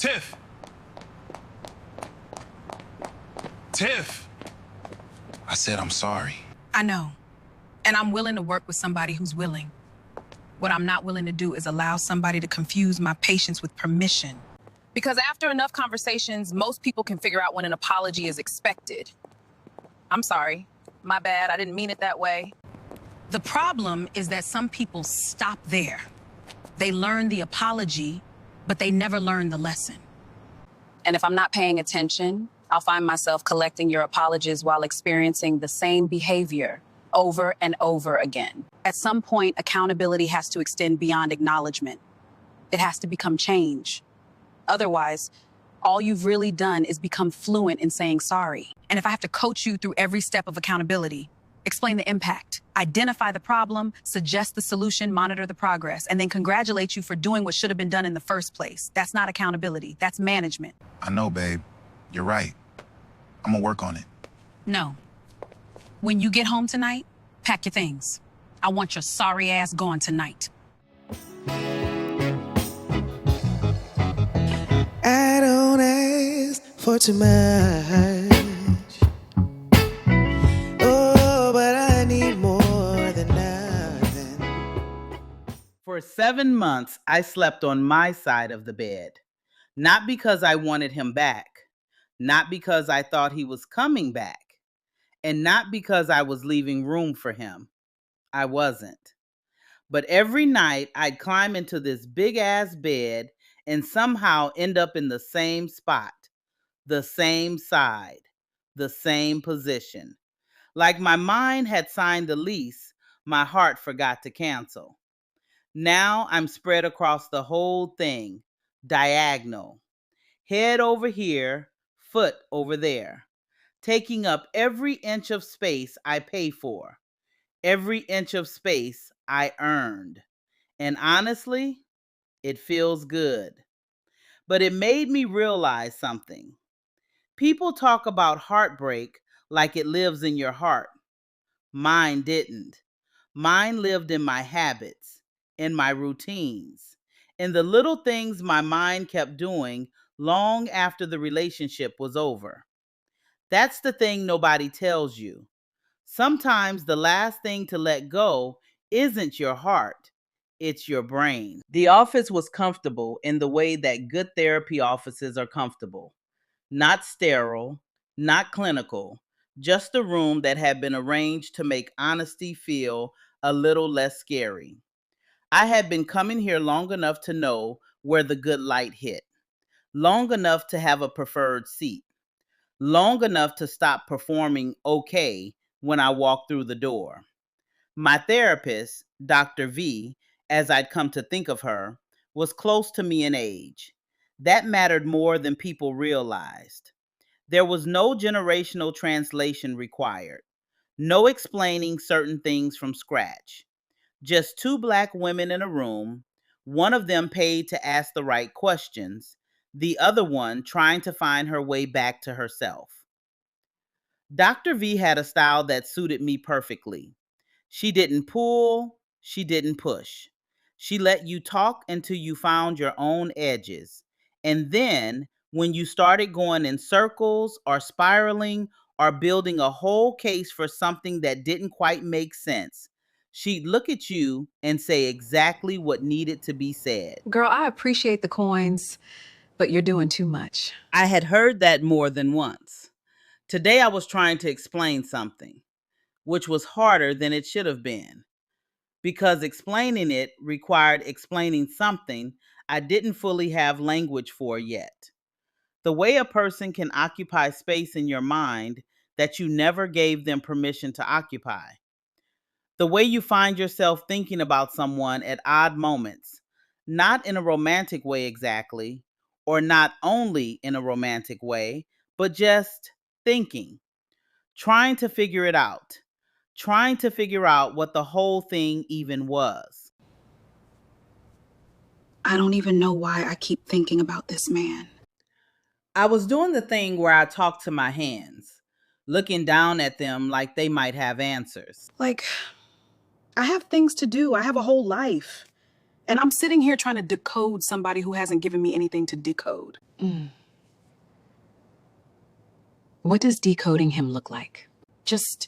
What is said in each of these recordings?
Tiff! Tiff! I said I'm sorry. I know. And I'm willing to work with somebody who's willing. What I'm not willing to do is allow somebody to confuse my patience with permission. Because after enough conversations, most people can figure out when an apology is expected. I'm sorry. My bad. I didn't mean it that way. The problem is that some people stop there. They learn the apology, but they never learn the lesson. And if I'm not paying attention, I'll find myself collecting your apologies while experiencing the same behavior over and over again. At some point, accountability has to extend beyond acknowledgement. It has to become change. Otherwise, all you've really done is become fluent in saying sorry. And if I have to coach you through every step of accountability, explain the impact, identify the problem, suggest the solution, monitor the progress, and then congratulate you for doing what should have been done in the first place, that's not accountability, that's management. I know, babe. You're right. I'm gonna work on it. No. When you get home tonight, pack your things. I want your sorry ass gone tonight. I don't ask for too much. Oh, but I need more than nothing. For 7 months, I slept on my side of the bed. Not because I wanted him back. Not because I thought he was coming back. And not because I was leaving room for him. I wasn't. But every night, I'd climb into this big-ass bed and somehow end up in the same spot, the same side, the same position. Like my mind had signed the lease, my heart forgot to cancel. Now I'm spread across the whole thing, diagonal. Head over here, foot over there, taking up every inch of space I pay for, every inch of space I earned. And honestly, it feels good. But it made me realize something. People talk about heartbreak like it lives in your heart. Mine didn't. Mine lived in my habits, in my routines, in the little things my mind kept doing long after the relationship was over. That's the thing nobody tells you. Sometimes the last thing to let go isn't your heart, it's your brain. The office was comfortable in the way that good therapy offices are comfortable. Not sterile, not clinical, just a room that had been arranged to make honesty feel a little less scary. I had been coming here long enough to know where the good light hit, long enough to have a preferred seat, long enough to stop performing okay when I walked through the door. My therapist, Dr. V, as I'd come to think of her, was close to me in age. That mattered more than people realized. There was no generational translation required, no explaining certain things from scratch. Just two Black women in a room, one of them paid to ask the right questions, the other one trying to find her way back to herself. Dr. V had a style that suited me perfectly. She didn't pull, she didn't push. She let you talk until you found your own edges. And then, when you started going in circles or spiraling or building a whole case for something that didn't quite make sense, she'd look at you and say exactly what needed to be said. Girl, I appreciate the coins, but you're doing too much. I had heard that more than once. Today I was trying to explain something, which was harder than it should have been, because explaining it required explaining something I didn't fully have language for yet. The way a person can occupy space in your mind that you never gave them permission to occupy. The way you find yourself thinking about someone at odd moments, not in a romantic way exactly, or not only in a romantic way, but just thinking, trying to figure it out, trying to figure out what the whole thing even was. I don't even know why I keep thinking about this man. I was doing the thing where I talked to my hands, looking down at them like they might have answers. Like, I have things to do. I have a whole life. And I'm sitting here trying to decode somebody who hasn't given me anything to decode. What does decoding him look like? Just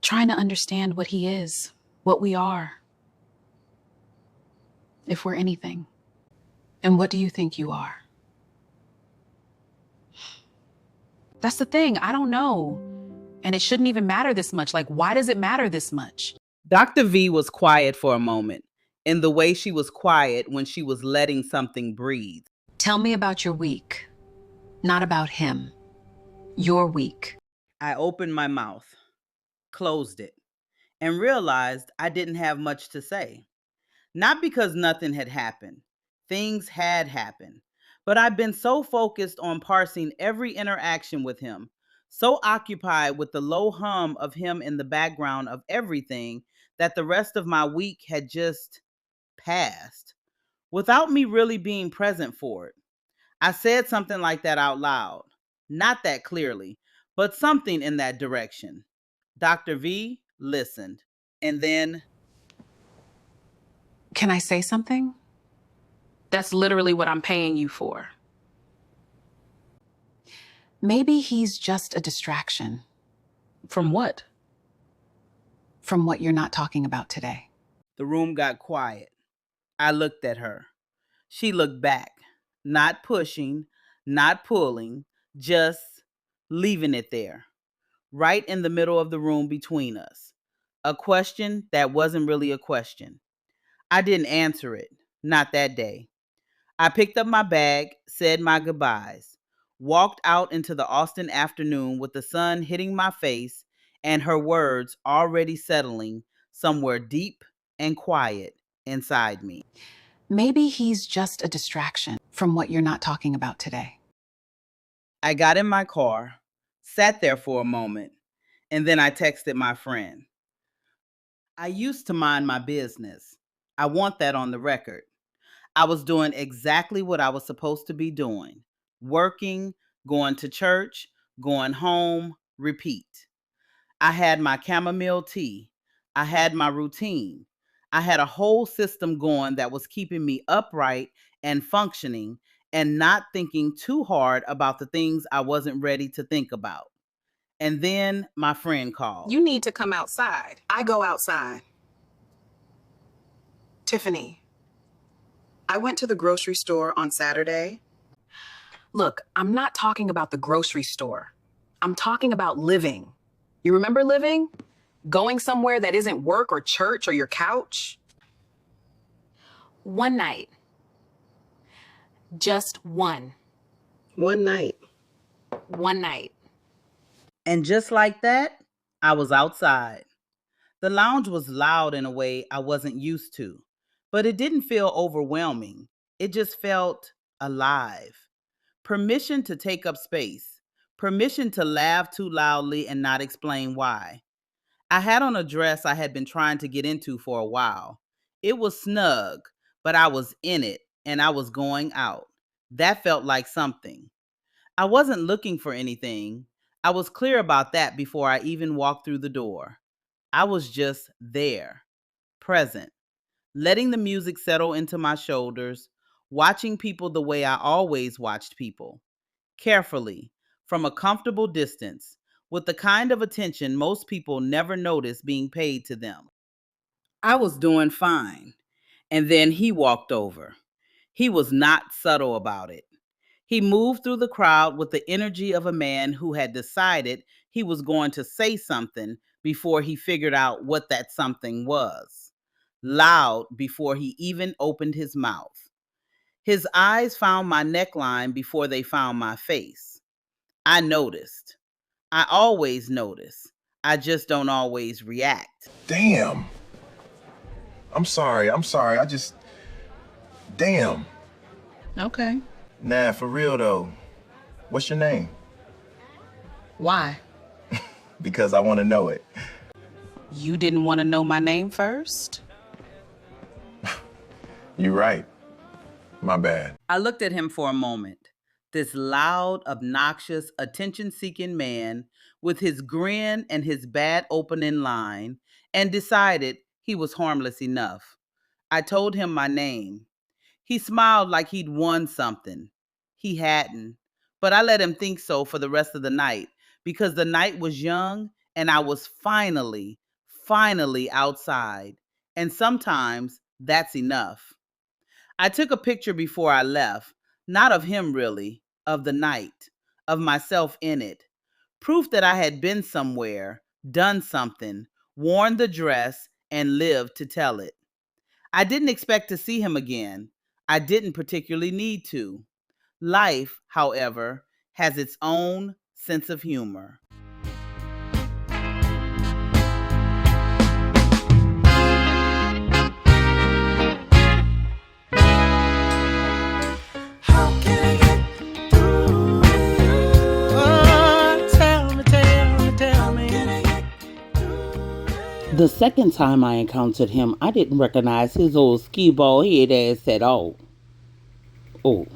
trying to understand what he is, what we are, if we're anything. And what do you think you are? That's the thing. I don't know. And it shouldn't even matter this much. Like, why does it matter this much? Dr. V was quiet for a moment, in the way she was quiet when she was letting something breathe. Tell me about your week, not about him. Your week. I opened my mouth, closed it, and realized I didn't have much to say. Not because nothing had happened. Things had happened. But I've been so focused on parsing every interaction with him, so occupied with the low hum of him in the background of everything, that the rest of my week had just passed without me really being present for it. I said something like that out loud. Not that clearly, but something in that direction. Dr. V listened. And then, Can I say something? That's literally what I'm paying you for. Maybe he's just a distraction. From what? From what you're not talking about today. the room got quiet. I looked at her. She looked back, not pushing, not pulling, just leaving it there, right in the middle of the room between us. A question that wasn't really a question. I didn't answer it, not that day. I picked up my bag, said my goodbyes, walked out into the Austin afternoon with the sun hitting my face and her words already settling somewhere deep and quiet inside me. Maybe he's just a distraction from what you're not talking about today. I got in my car, sat there for a moment, and then I texted my friend. I used to mind my business. I want that on the record. I was doing exactly what I was supposed to be doing: working, going to church, going home, repeat. I had my chamomile tea. I had my routine. I had a whole system going that was keeping me upright and functioning and not thinking too hard about the things I wasn't ready to think about. And then my friend called. You need to come outside. I go outside. Tiffany, I went to the grocery store on Saturday. Look, I'm not talking about the grocery store. I'm talking about living. You remember living? Going somewhere that isn't work or church or your couch? One night. Just one. One night. One night. And just like that, I was outside. The lounge was loud in a way I wasn't used to, but it didn't feel overwhelming. It just felt alive. Permission to take up space. Permission to laugh too loudly and not explain why. I had on a dress I had been trying to get into for a while. It was snug, but I was in it and I was going out. That felt like something. I wasn't looking for anything. I was clear about that before I even walked through the door. I was just there, present, letting the music settle into my shoulders, watching people the way I always watched people, carefully, from a comfortable distance, with the kind of attention most people never notice being paid to them. I was doing fine, and then he walked over. He was not subtle about it. He moved through the crowd with the energy of a man who had decided he was going to say something before he figured out what that something was. Loud before he even opened his mouth. His eyes found my neckline before they found my face. I noticed. I always notice. I just don't always react. Damn. I'm sorry. Damn. Okay. Nah, for real though. What's your name? Why? Because I want to know it. You didn't want to know my name first? You're right. My bad. I looked at him for a moment. This loud, obnoxious, attention-seeking man with his grin and his bad opening line, and decided he was harmless enough. I told him my name. He smiled like he'd won something. He hadn't, but I let him think so for the rest of the night because the night was young and I was finally outside. And sometimes that's enough. I took a picture before I left, not of him really, of the night, of myself in it. Proof that I had been somewhere, done something, worn the dress, and lived to tell it. I didn't expect to see him again. I didn't particularly need to. Life, however, has its own sense of humor. How can I get through to you? Oh, tell me. Can I get through to you? The second time I encountered him, I didn't recognize his old skee ball head ass at all. Oh,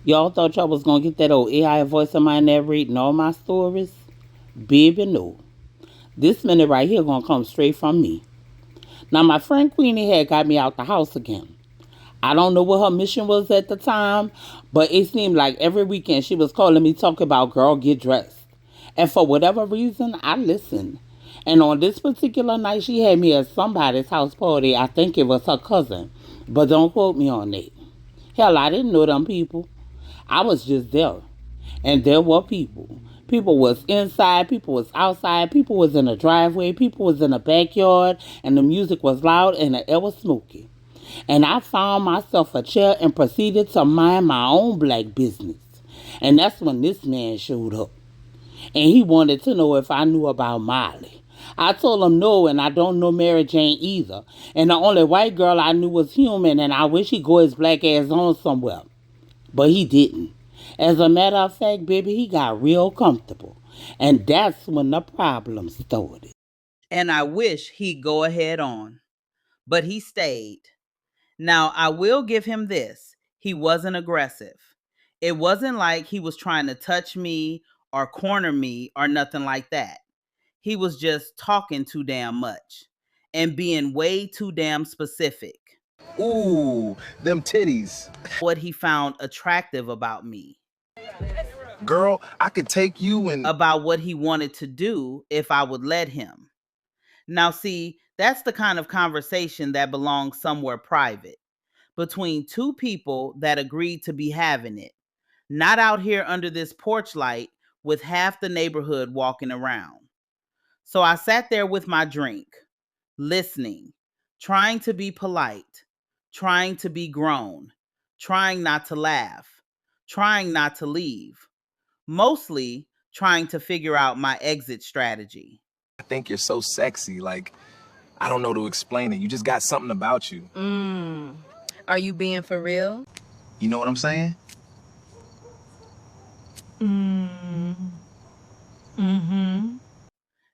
y'all thought y'all was gonna get that old AI voice of mine there reading all my stories? Baby, no. This minute right here gonna come straight from me. Now, my friend Queenie had got me out the house again. I don't know what her mission was at the time, but it seemed like every weekend she was calling me talking about girl get dressed. And for whatever reason, I listened. And on this particular night, she had me at somebody's house party. I think it was her cousin, but don't quote me on it. Hell, I didn't know them people. I was just there. And there were people. People was inside, people was outside, people was in the driveway, people was in the backyard, and the music was loud and the air was smoky. And I found myself a chair and proceeded to mind my own black business. And that's when this man showed up. And he wanted to know if I knew about Molly. I told him no, and I don't know Mary Jane either. And the only white girl I knew was human, and I wish he'd go his black ass on somewhere. But he didn't. As a matter of fact, baby, he got real comfortable. And that's when the problem started. And I wish he'd go ahead on. But he stayed. Now, I will give him this. He wasn't aggressive. It wasn't like he was trying to touch me or corner me or nothing like that. He was just talking too damn much and being way too damn specific. Ooh, them titties. What he found attractive about me. Girl, I could take you and... About what he wanted to do if I would let him. Now, see, that's the kind of conversation that belongs somewhere private, between two people that agreed to be having it, not out here under this porch light with half the neighborhood walking around. So I sat there with my drink, listening, trying to be polite, trying to be grown, trying not to laugh, trying not to leave, mostly trying to figure out my exit strategy. I think you're so sexy, like, I don't know to explain it. You just got something about you. Are you being for real? You know what I'm saying?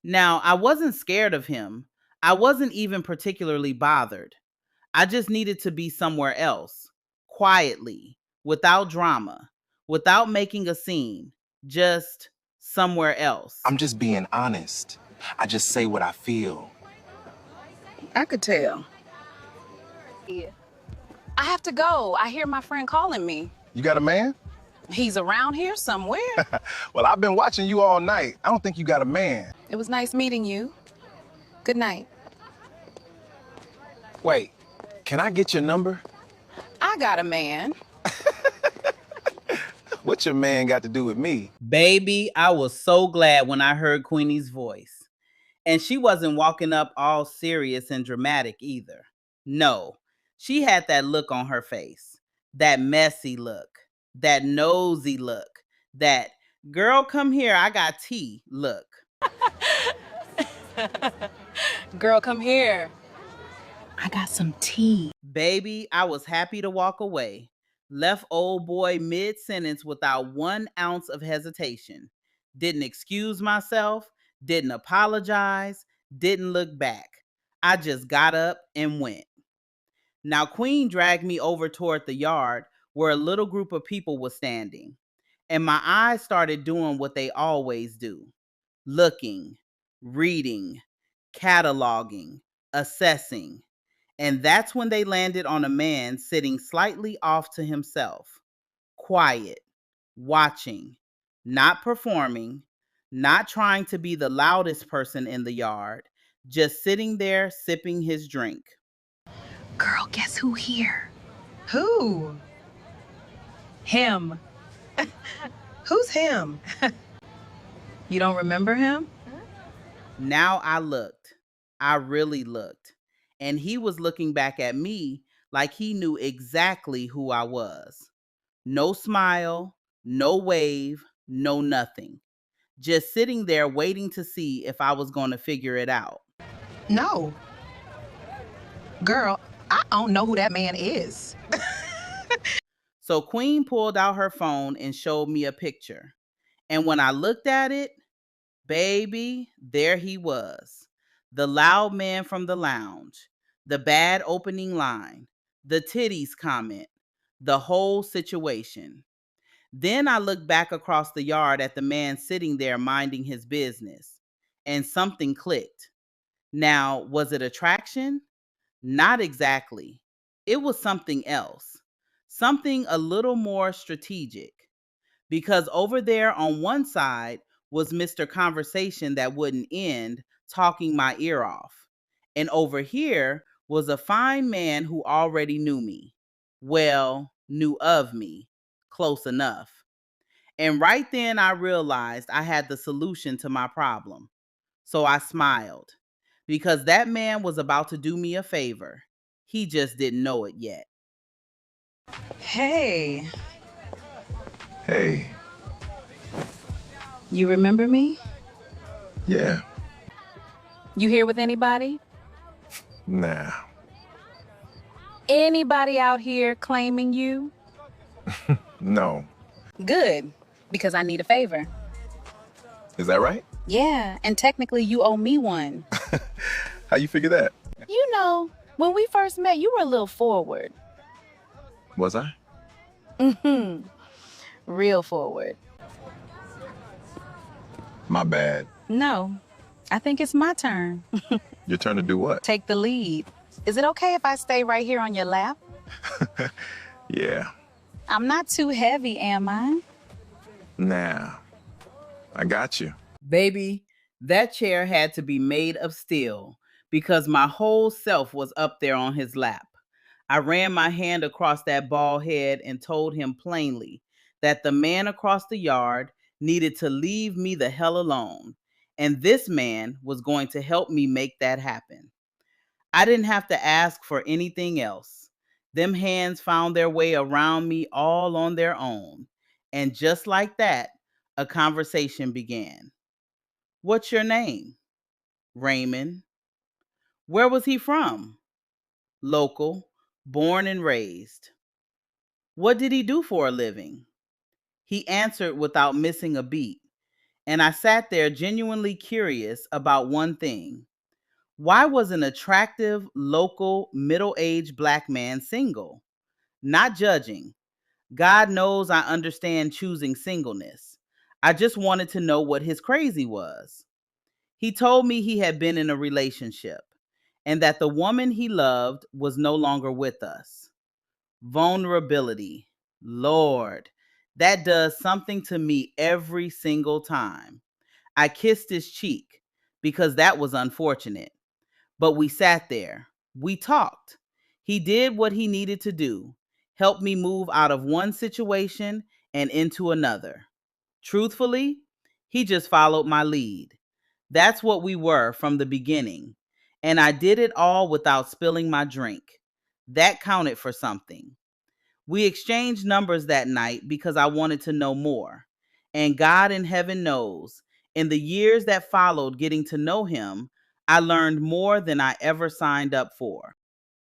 Now, I wasn't scared of him. I wasn't even particularly bothered. I just needed to be somewhere else, quietly, without drama, without making a scene, just somewhere else. I'm just being honest. I just say what I feel. I could tell. Yeah. I have to go. I hear my friend calling me. You got a man? He's around here somewhere. Well, I've been watching you all night. I don't think you got a man. It was nice meeting you. Good night. Wait, can I get your number? I got a man. What your man got to do with me? Baby, I was so glad when I heard Queenie's voice. And she wasn't walking up all serious and dramatic either. No, she had that look on her face, that messy look, that nosy look, that girl come here, I got tea look. Girl, come here. I got some tea. Baby, I was happy to walk away. Left old boy mid-sentence without 1 ounce of hesitation. Didn't excuse myself, didn't apologize, didn't look back. I just got up and went. Now, Queen dragged me over toward the yard where a little group of people was standing, and my eyes started doing what they always do. Looking, reading, cataloging, assessing. And that's when they landed on a man sitting slightly off to himself, quiet, watching, not performing, not trying to be the loudest person in the yard, just sitting there sipping his drink. Girl, guess who here? Who? Him. Who's him? You don't remember him? Now I looked. I really looked. And he was looking back at me like he knew exactly who I was. No smile, no wave, no nothing. Just sitting there waiting to see if I was going to figure it out. No. Girl, I don't know who that man is. So Queen pulled out her phone and showed me a picture. And when I looked at it, baby, there he was. The loud man from the lounge, the bad opening line, the titties comment, the whole situation. Then I looked back across the yard at the man sitting there minding his business, and something clicked. Now, was it attraction? Not exactly. It was something else, something a little more strategic. Because over there on one side was Mr. Conversation that wouldn't end, talking my ear off. And over here was a fine man who already knew me. Well, knew of me. Close enough. And right then I realized I had the solution to my problem. So I smiled. Because that man was about to do me a favor. He just didn't know it yet. Hey, Hey, you remember me? yeah, You here with anybody? nah, Anybody out here claiming you? no. Good, because I need a favor. Is that right? Yeah, and technically you owe me one. How you figure that? You know, when we first met, you were a little forward. Was I? Mm-hmm. Real forward. My bad. No, I think it's my turn. Your turn to do what? Take the lead. Is it okay if I stay right here on your lap? Yeah, I'm not too heavy, am I? nah. I got you. Baby, that chair had to be made of steel because my whole self was up there on his lap. I ran my hand across that bald head and told him plainly that the man across the yard needed to leave me the hell alone, and this man was going to help me make that happen. I didn't have to ask for anything else. Them hands found their way around me all on their own, and just like that, a conversation began. What's your name? Raymond. Where was he from? Local, born and raised. What did he do for a living? He answered without missing a beat, and I sat there genuinely curious about one thing. Why was an attractive, local, middle-aged black man single? Not judging. God knows I understand choosing singleness. I just wanted to know what his crazy was. He told me he had been in a relationship and that the woman he loved was no longer with us. Vulnerability. Lord, that does something to me every single time. I kissed his cheek because that was unfortunate. But we sat there. We talked. He did what he needed to do, helped me move out of one situation and into another. Truthfully, he just followed my lead. That's what we were from the beginning. And I did it all without spilling my drink. That counted for something. We exchanged numbers that night because I wanted to know more. And God in heaven knows, in the years that followed getting to know him, I learned more than I ever signed up for.